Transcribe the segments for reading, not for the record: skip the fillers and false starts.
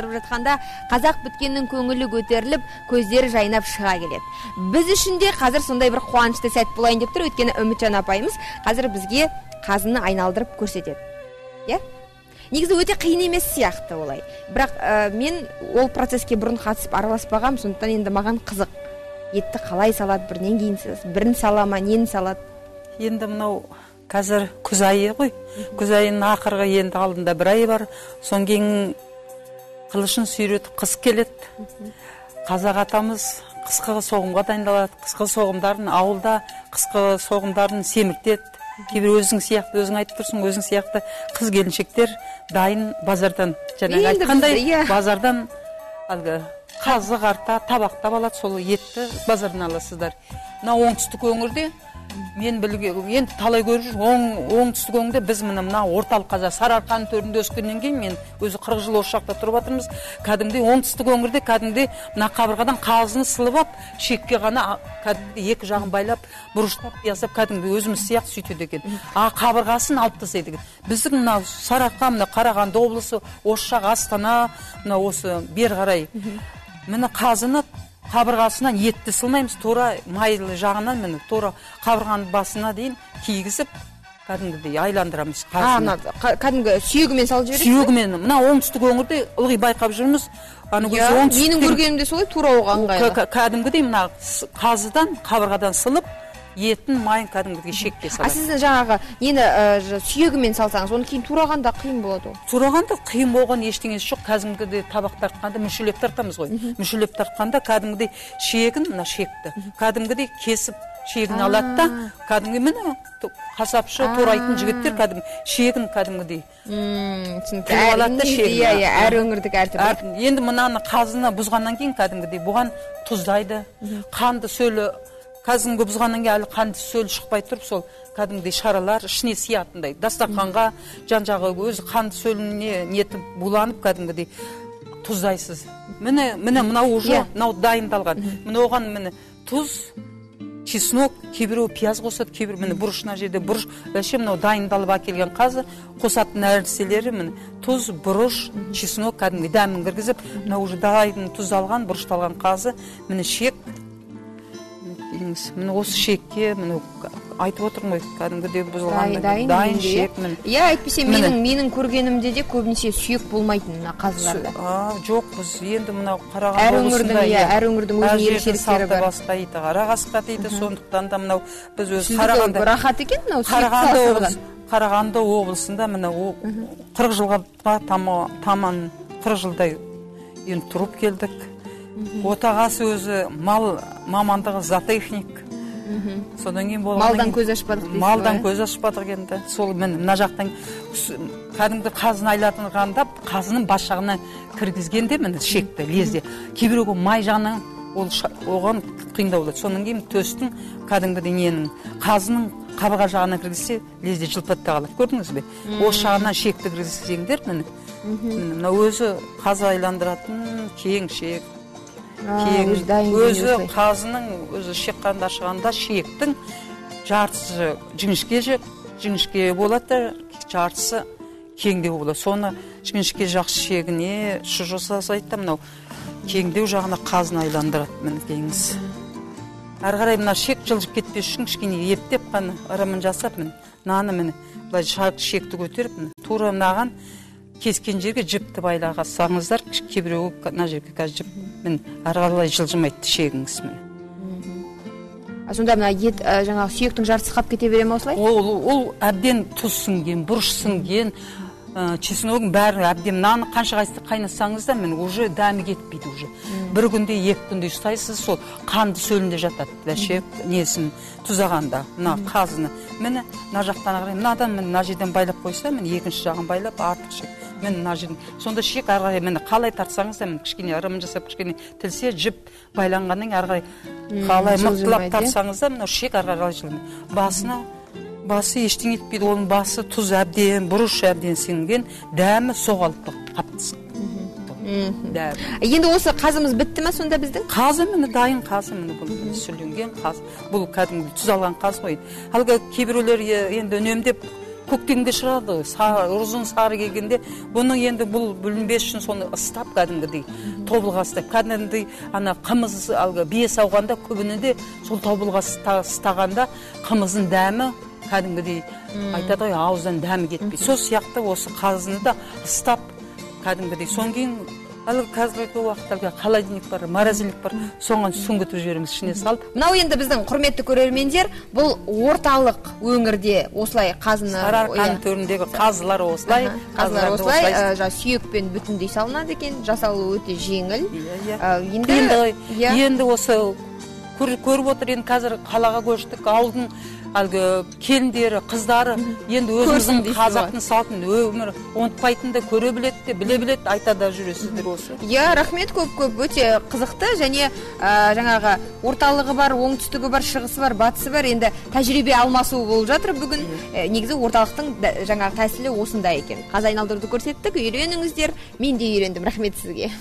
жатқанда қазақ біткеннің көңілі көтеріліп, көздері жайнап шыға келеді. Біз үшін де қазір сондай бір қуанышты сәт болайын деп тұр, өйткені Үмітжан апайымыз қазір бізге қазыны айналдырып көрсетеді. Негізі өте қиын емес сияқты олай. Бірақ мен ол процеске бұрын қатысып араласпағам, сондықтан енді маған қызық. Етті қалай салады, бірінен кейін бірін сала ма, нені салады? Енді мынау қазір күз айы ғой. Күз айының ақырғы енді алдында бір ай бар. Содан кейін қылышын сүйретіп қыс келеді. Қазақ атамыз қысқы соғымға дайындалады. Қысқы соғымдарын ауылда қысқы соғымдарын семіртеді. Кейбір өзің сияқты, өзің айтып тұрсың, өзің сияқты қыз келіншектер дайын базардан, жаңағы айтқандай базардан әлгі қазы қарта, табақтап алады, сол етті базардан аласыздар. Мына оңтүстік өңірде мен білген, енді талай көріп жүр, оңтүстік өңірде біз мына орталық Қазақ Сарыарқаның төрінде өскеннен кейін мен өзі 40 жыл осы жақта тұрып жатырмыз. Кәдімгідей оңтүстік өңірде кәдімгідей мына қабырғадан қазыны сылып алып, шекке ғана кәдімгідей екі жағын байлап, бұрыштап ясап кәдімгідей өзіміз сияқты сөйтеді екен. Қабырғасын алып тастайды екен. Біздің мына Сарыарқа, мына Қарағанды облысы, осы жақ Астана, мына осы бер қарай міне қазыны қабырғасынан етті сылмаймыз, тура майлы жағынан міне тура қабырғаның басына дейін кигізіп кәдімгідей айландырамыз қазыны. Кәдімгі сүйегімен салып жібересіз? Сүйегімен. Мына оңтүстік өңірде ылғи байқап жүрміз. Менің көргенімде солай, тура оған ыңғайлы. Кәдімгідей мына қазыдан қабырғадан сылып етін майын кәдімгідей шекке салады. Сіз жаңағы нені сүйегімен салсаңыз, оны кейін турағанда қиын болады ол? Турағанда қиын болған ештеңесі жоқ. Кәдімгідей табақ тартқанда мүшелеп тартамыз ғой. Мүшелеп тартқанда кәдімгідей шегін, мына шекті кәдімгідей кесіп шегін алады да, кәдімгі міне қасапшы турайтын жігіттер кәдімгі шегін кәдімгідей әр өңірдік әртүрлі. Енді мынаны қазыны бұзғаннан кейін кәдімгідей бұған тұздайды, қанды сөлі қазінгі бұзғаннан кейін әлі қанды сөлі шықпай тұрып, сол кәдімгідей шаралар ішіне сиятындай дастарханға жан-жағы өзі қанды сөліне нетіп буланып кәдімгідей тұздайсыз. Міне мынау уже мынау дайындалған. Міне оған міне тұз, чеснок, кейбіреу пияз қосады, кейбір міне бұрышына жерде бұрыш, вообще мынау дайындалып әкелген қазы қосатын нәрселері міне тұз, бұрыш, чеснок кәдімгі дәмін кіргізіп, мына уже дайын тұздалған, бұрышталған қазы, міне шек. Міне осы шекке, міне айтып отырмын ғой, кәдімгідей бұзылған дайын шек. Әйтпесе менің көргенімде де көбінесе сүйек болмайтын мына қазыларда. Жоқ, біз енді мынау Қарағанды облысында әр өңірдің өзінің ерекшеліктері бар. Басқа дейді, қарақасқа дейді, сондықтан да мынау біз өз Қарағанды рахат екен мынау сүйек. Қарағанды облысында міне 40 жылға таман 40 жылдай енді тұрып келдік. Отағасы өзі мал мамандығы зоотехник. Содан кейін малдан көз ашпадық дейсіз. Малдан көз ашпадық енді. Сол мына жақтан кәдімгі қазыны айлатынғанда қазының бас жағына кіргізгенде міне шекті, лезде. Кейбіреуге май жағынан оған қиындау болады. Содан кейін төстің кәдімгідей ненің қазының қабырға жағына кіргізсе лезде жылпатта қалады. Көрдіңіз бе? Осы жағынан шекті кіргізсеңдер міне. Мына өзі қазы айландыратын кең шек. Өзі қазының өзі шекқанда шығанда шектің жартысы жіңішке болады, жартысы кеңдеу болады. Соны жіңішке жақсы шегіне шу жасасайды, мынау кеңдеу жағына қазын айландырады міне дейміз. Әрі қарай мына шек жылжып кетпес үшін кішкене ептеп қана ырымын жасап міне наны міне былай шекті көтеріп міне тура мынаған кескен жерге жіпті байлағасаңыздар, кейбіреуі мына жерге қазір жіп, міне әрі қарай жылжымайды шегіңіз міне. Сонда мына ет жаңағы сүйектің жартысы қалып кете бере ме осылай? Ол әбден тұз сіңген, бұрыш сіңген, чесногың бәрі әбден наны қанша қайнасаңыз да міне уже дәмі кетпейді уже. Бір күнде, екі күнде ұстайсыз, сол қанды сөлінде жатады, бәше несін тұзағанда, мына қазыны. Міне мына жақтан қарай, мынадан мына жерден байлап қойса, міне екінші жағын байлап артық шек. Міне мына жерден. Сонда шек әрі қарай міне қалай тартсаңыз да міне кішкене ырымын жасап, кішкене тілсе жіп байланғаннан әрі қарай қалай мықтылап тартсаңыз да мына шек әрі қарай жылын. Басы ештеңе етпейді, оның басы тұз әбден, бұрыш әбден сіңген, дәмі соғалып қаптысы. Енді осы қазымыз бітті ме сонда біздің? Қазы міне дайын қазы міне бұл сүрленген қазы. Бұл кәдімгі тұз алған қазы ғой. Әлгі кейбіреулер енді үнемдеп көктемде шығады, ұзын сары келгенде, бұның енді бұл бүлінбес үшін соны ыстап кәдімгідей тобылға ыстап. Кәдімгідей ана қымыз алғы бие сауғанда көбінінде сол тобылға ыстағанда қымыздың дәмі кәдімгідей айтады ғой, ауыздан дәмі кетпей. Сол сияқты осы қазыны да ыстап кәдімгідей. Соң кейін әлгі қазіргі уақытта холодильник бар, морозильник бар, соған сүңгітіп жібереміз ішіне салып. Мынау енді біздің құрметті көрермендер, бұл орталық өңірде осылай қазыны, Сарыарқаның төріндегі қазылар осылай, қазылар осылай, сүйекпен бүтіндей салынады екен, жасалуы өте жеңіл. Енді осы көріп отыр, енді қазір қалаға көштік, ауылдың әлгі келіндері, қыздары енді өзіміздің қазақтың салтын өмір ұмытпайтынды көре біледі, біле біледі, айта да жүресіздер осы. Рахмет, көп өте қызықты, және жаңағы орталығы бар, оңтүстігі бар, шығысы бар, батысы бар, енді тәжірибе алмасу болып жатыр бүгін. Негізі орталықтың жаңағы тәсілі осындай екен. Қазы айналдыруды көрсеттік, үйреніңіздер, мен де үйрендім. Рахмет сізге.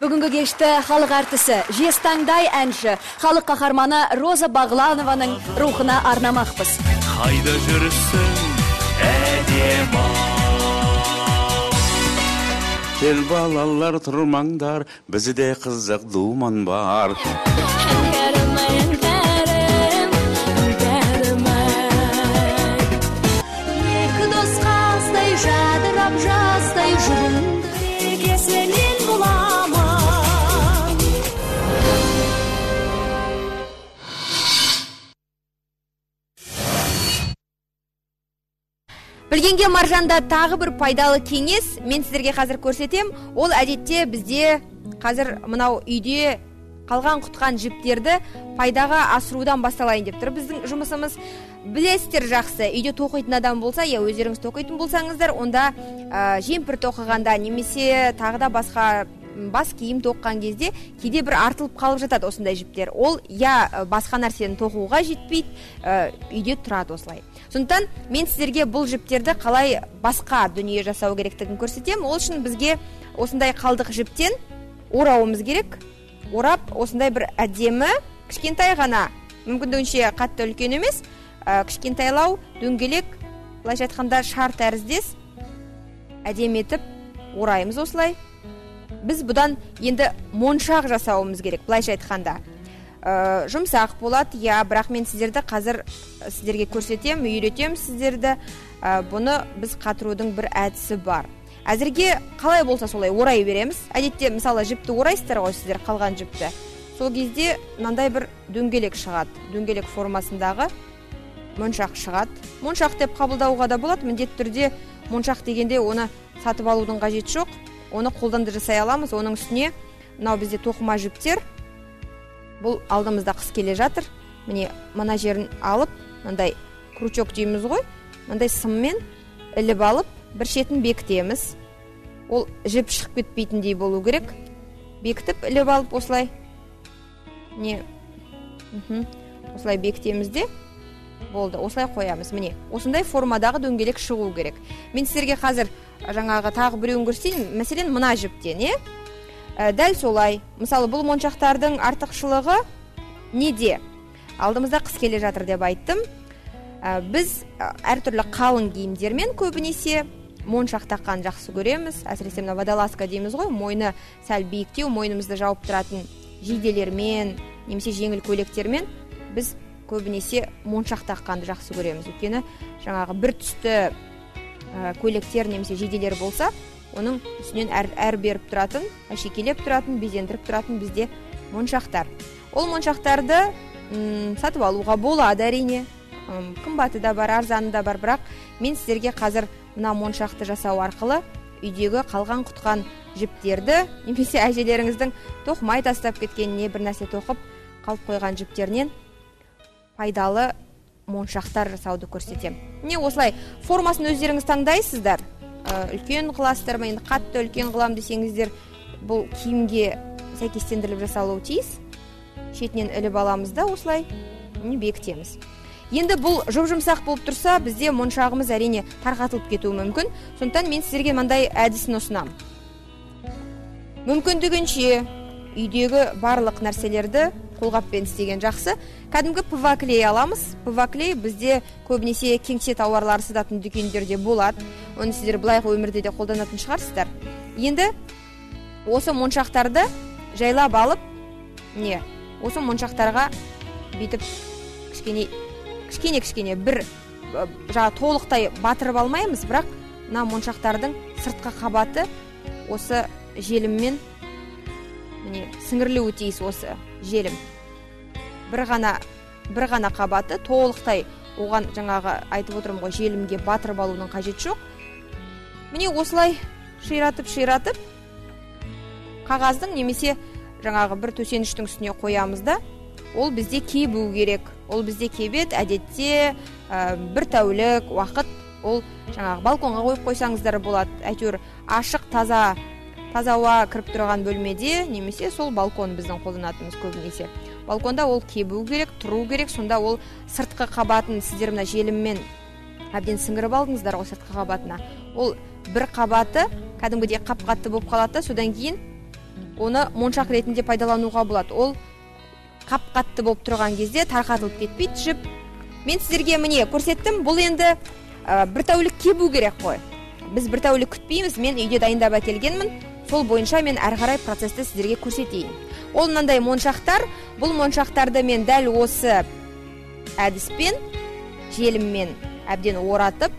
Бүгінгі кешті халық әртісі, жезтаңдай әнші, халық қаһарманы Роза Бағланованың рухына арнамақпыз. Қайда жүрсің, әдемі? Кел балалар тұрмаңдар, бізде қызық думан бар. Екі дос қаздай жадырап жастай жүріңді кесенен бұлама. Білгенге маржанда тағы бір пайдалы кеңес мен сіздерге қазір көрсетем. Ол әдетте бізде қазір мынау үйде қалған құтқан жіптерді пайдаға асырудан басталайын деп тұр. Біздің жұмысымыз білесіздер жақсы. Үйде тоқитын адам болса, я өздеріңіз тоқитын болсаңыздар, онда жемпір тоқығанда немесе тағы да басқа бас киім тоққан кезде кейде бір артылып қалып жатады осындай жіптер. Ол я басқа нәрсені тоқуға жетпейді, үйде тұрады осылай. Сондықтан мен сіздерге бұл жіптерді қалай басқа дүние жасау керектігін көрсетем. Ол үшін бізге осындай қалдық жіптен орауымыз керек. Орап, осындай бір әдемі, кішкентай ғана, мүмкіндігінше қатты үлкен емес, кішкентайлау, дөңгелек, былайша айтқанда шар тәріздес, әдемі етіп ораймыз осылай. Біз бұдан енді моншақ жасауымыз керек, былайша айтқанда. Жұмсақ болады, бірақ мен сіздерді қазір сіздерге көрсетем, үйретем сіздерді. Бұны біз қатырудың бір әдісі бар. Әзірге қалай болса солай орай береміз. Әдетте мысалы жіпті орайсыздар ғой сіздер, қалған жіпті. Сол кезде мынандай бір дөңгелек шығады. Дөңгелек формасындағы моншақ шығады. Моншақ деп қабылдауға да болады. Міндетті түрде моншақ дегенде оны сатып алудың қажеті жоқ. Оны қолдан да жасай аламыз. Оның үстіне мынау бізде тоқыма жіптер. Бұл алдымызда қыс келе жатыр. Мына жерін алып, мындай крючок дейміз ғой. Мындай сыммен іліп алып, бір шетін бекітеміз. Ол жіп шығып кетпейтіндей болу керек. Бекітіп, іліп алып осылай. Осылай бекітеміз де болды. Осылай қоямыз. Осындай формадағы дөңгелек шығу керек. Мен сіздерге қазір жаңағы тағы біреуін көрсетейін. Мәселен, мына жіптен, дәл солай. Мысалы, бұл моншақтардың артықшылығы неде? Алдымызда қыс келе жатыр деп айттым. Біз әртүрлі қалың киімдермен көбінесе моншақ таққан жақсы көреміз. Әсіресе мына водолазка дейміз ғой, мойны сәл биіктеу, мойнымызды жауып тұратын жейделермен, немесе жеңіл көйлектермен біз көбінесе моншақ таққанды жақсы көреміз. Өйткені жаңағы бір түсті көйлектер немесе жейделер болса, оның үстінен әр беріп тұратын, әшекелеп тұратын, безендіріп тұратын бізде моншақтар. Ол моншақтарды сатып алуға болады әрине. Қымбаты да бар, арзаны да бар, бірақ мен сіздерге қазір мына моншақты жасау арқылы үйдегі қалған құтқан жіптерді, немесе әжелеріңіздің тоқымай тастап кеткен не бір нәрсе тоқып қалып қойған жіптерінен пайдалы моншақтар жасауды көрсетем. Осылай формасын өздеріңіз таңдайсыздар. үлкен қыласыздар ма, енді қатты үлкен қылам десеңіздер, бұл киімге сәйкестендіріліп жасалуы тиіс. Шетінен іліп аламыз да осылай бекітеміз. Енді бұл жұп-жұмсақ болып тұрса, бізде моншағымыз әрине тарқатылып кетуі мүмкін. Сондықтан мен сіздерге мындай әдісін ұсынамын. Мүмкіндігінше үйдегі барлық нәрселерді қолғаппен істеген жақсы. Кәдімгі ПВА-клей аламыз. ПВА-клей бізде көбінесе кеңсе тауарлары сататын дүкендерде болады. Оны сіздер былайғы өмірде де қолданатын шығарсыздар. Енді осы моншақтарды жайлап алып, осы моншақтарға бүйтіп кішкене бір толықтай батырып алмаймыз, бірақ мына моншақтардың сыртқы қабаты осы желіммен сіңірілуі тиіс. Осы желім бір ғана қабаты толықтай, оған жаңағы айтып отырмын ғой, желімге батырып алудың қажет жоқ. Міне осылай ширатып қағаздың немесе жаңағы бір төсеніштің үстіне қоямыз да, ол бізде кебу керек. Ол бізде кебет, әдетте бір тәулік уақыт, ол жаңағы балконға қойып қойсаңыздар болады. Әйтеуір ашық, таза ауа кіріп тұрған бөлмеде, немесе сол балкон біздің қолданатынымыз көбінесе. Балконда ол кебу керек, тұру керек. Сонда ол сыртқы қабатын сіздер мына желіммен әбден сіңіріп алдыңыздар ғой сыртқы қабатына. Ол бір қабаты кәдімгідей қап-қатты болып қалады, содан кейін оны моншақ ретінде пайдалануға болады. Ол қап-қатты болып тұрған кезде тарқатылып кетпейді жіп. Мен сіздерге міне көрсеттім. Бұл енді бір тәулік кебу керек қой. Біз бір тәулік күтпейміз. Мен үйде дайындап әкелгенмін. Сол бойынша мен әрі қарай процесті сіздерге көрсетейін. Ол мынандай моншақтар. Бұл моншақтарды мен дәл осы әдіспен, желіммен әбден оратып,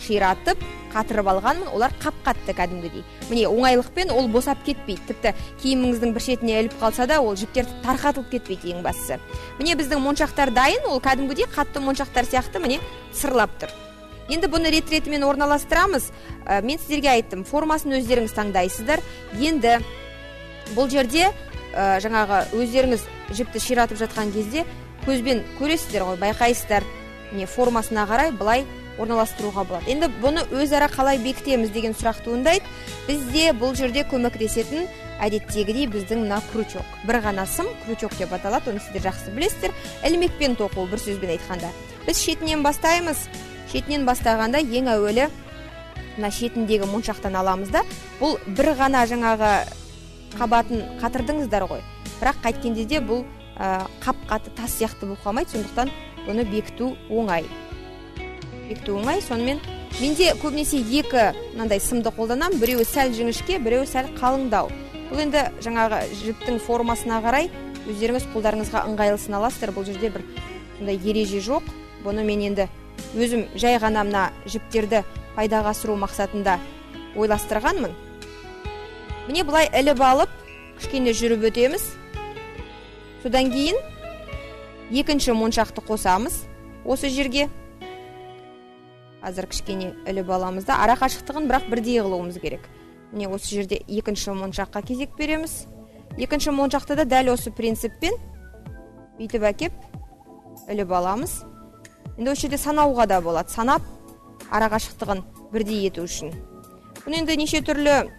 ширатып, қатырып алғанмын. Олар қап-қатты кәдімгідей. Міне оңайлықпен ол босап кетпейді. Тіпті киіміңіздің бір шетіне іліп қалса да, ол жіптер тарқатылып кетпейді ең бастысы. Міне біздің моншақтар дайын. Ол кәдімгідей қатты моншақтар сияқты міне сырлап тұр. Енді бұны рет-ретімен орналастырамыз. Мен сіздерге айттым, формасын өздеріңіз таңдайсыздар. Енді бұл жерде жаңағы өздеріңіз жіпті ширатып жатқан кезде көзбен көресіздер ғой, байқайсыздар. Міне формасына қарай былай орналастыруға болады. Енді бұны өзара қалай бекітеміз деген сұрақ туындайды. Бізде бұл жерде көмектесетін әдеттегідей біздің мына крючок. Бір ғана сым, крючок деп аталады, оны сіздер жақсы білесіздер. Ілмекпен тоқу, бір сөзбен айтқанда. Біз шетінен бастаймыз. Шетінен бастағанда ең әуелі мына шетіндегі моншақтан аламыз да, бұл бір ғана жаңағы қабатын қатырдыңыздар ғой. Бірақ қайткенде де бұл қап-қатты тас сияқты болып қалмайды, сондықтан бұны бекіту оңай. Сонымен менде көбінесе екі мынандай сымды қолданам, біреуі сәл жіңішке, біреуі сәл қалыңдау. Бұл енді жаңағы жіптің формасына қарай өздеріңіз қолдарыңызға ыңғайлысын аласыздар. Бұл жерде бір сондай ереже жоқ. Бұны мен енді өзім жай ғана мына жіптерді пайдаға асыру мақсатында ойластырғанмын. Міне бұлай іліп алып, кішкене жүріп өтеміз. Содан кейін екінші моншақты қосамыз осы жерге. Азыр кішкене іліп аламыз да, ара қашықтығын бірақ бірдей қылуымыз керек. Міне осы жерде екінші моншаққа кезек береміз. Екінші моншақты да дәл осы принциппен бүйтіп әкеп іліп аламыз. Енді осы жерде санауға да болады. Санап ара қашықтығын бірдей ету үшін. Бұны енді неше түрлі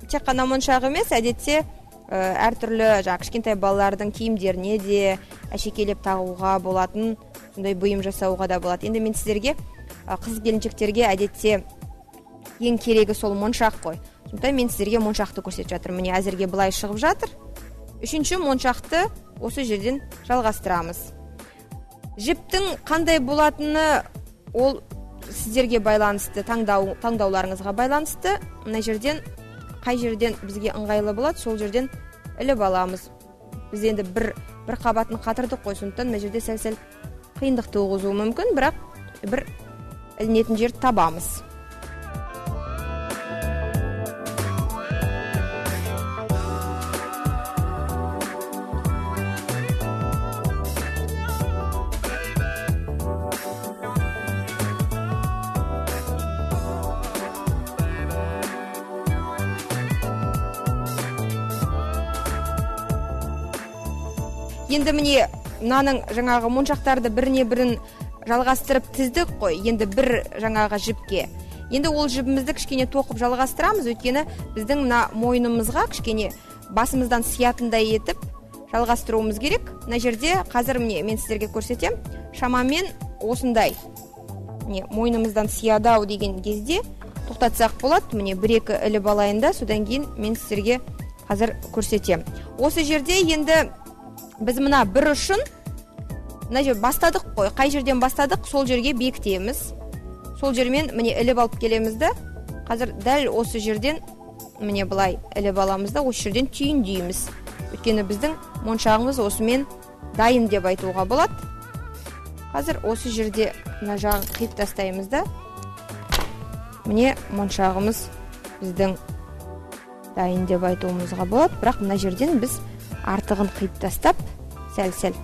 тек қана моншақ емес, әдетте әртүрлі кішкентай балалардың киімдеріне де әшекейлеп тағуға болатын, сондай бұйым жасауға да болады. Енді мен сіздерге қыз-келіншектерге әдетте ең керегі сол моншақ қой. Сондықтан мен сіздерге моншақты көрсетіп жатырмын. Міне әзірге былай шығып жатыр. Үшінші моншақты осы жерден жалғастырамыз. Жіптің қандай болатыны ол сіздерге байланысты, таңдауларыңызға байланысты. Мына жерден қай жерден бізге ыңғайлы болады, сол жерден іліп аламыз. Біз енді бір қабатын қатырдық қой, сондықтан мына жерде сәл-сәл қиындық туғызуы мүмкін, бірақ бір ілінетін жер табамыз. Енді міне мынаның жаңағы моншақтарды біріне бірін жалғастырып тіздік қой. Енді бір жаңағы жіпке. Енді ол жібімізді кішкене тоқып жалғастырамыз, өйткені біздің мына мойнымызға кішкене басымыздан сиятындай етіп жалғастыруымыз керек. Мына жерде қазір мен сіздерге көрсетем. Шамамен осындай мойнымыздан сиядау деген кезде тоқтатсақ болады. Міне 1-2 іліп алайын да, содан кейін мен сіздерге қазір көрсетем. Осы жерде енді біз мына бір ұшын мына жер бастадық қой. Қай жерден бастадық, сол жерге бекітеміз. Сол жермен міне іліп алып келеміз да, қазір дәл осы жерден міне былай іліп аламыз да, осы жерден түйіндейміз. Өйткені біздің моншағымыз осымен дайын деп айтуға болады. Қазір осы жерде мына жағын қиып тастаймыз да, міне моншағымыз біздің дайын деп айтуымызға болады. Бірақ мына жерден біз артығын қиып тастап, сәл-сәл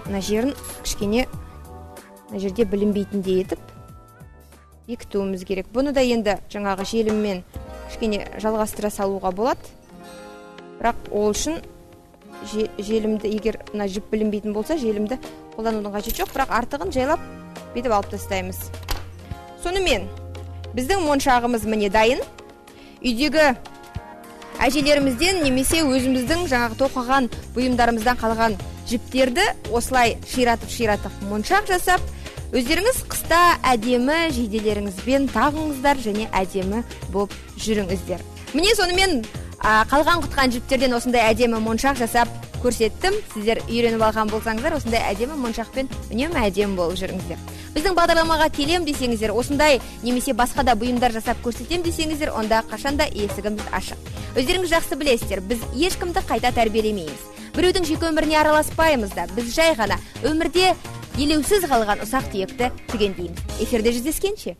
мына жерін кішкене мына жерде білінбейтіндей етіп бекітуіміз керек. Бұны да енді жаңағы желіммен кішкене жалғастыра салуға болады. Бірақ ол үшін желімді, егер мына жіп білінбейтін болса, желімді қолданудың қажеті жоқ, бірақ артығын жайлап бетіп алып тастаймыз. Сонымен біздің моншағымыз міне дайын. Үйдегі әжелерімізден немесе өзіміздің жаңағы тоқыған бұйымдарымыздан қалған жіптерді осылай ширатып моншақ жасап, өздеріңіз қыста әдемі жейделеріңізбен тағыңыздар және әдемі болып жүріңіздер. Міне сонымен қалған құтқан жіптерден осындай әдемі моншақ жасап көрсеттім. Сіздер үйреніп алған болсаңыздар, осындай әдемі моншақпен үнемі әдемі болып жүріңіздер. Біздің бағдарламаға келем десеңіздер, осындай немесе басқа да бұйымдар жасап көрсетем десеңіздер, онда қашанда есігіміз ашық. Өздеріңіз жақсы білесіздер, біз ешкімді қайта тәрбиелемейміз. Біреудің жеке өміріне араласпаймыз да, біз жай ғана өмірде елеусіз қалған ұсақ түйекті түгендейміз. Эфирде жүздескенше.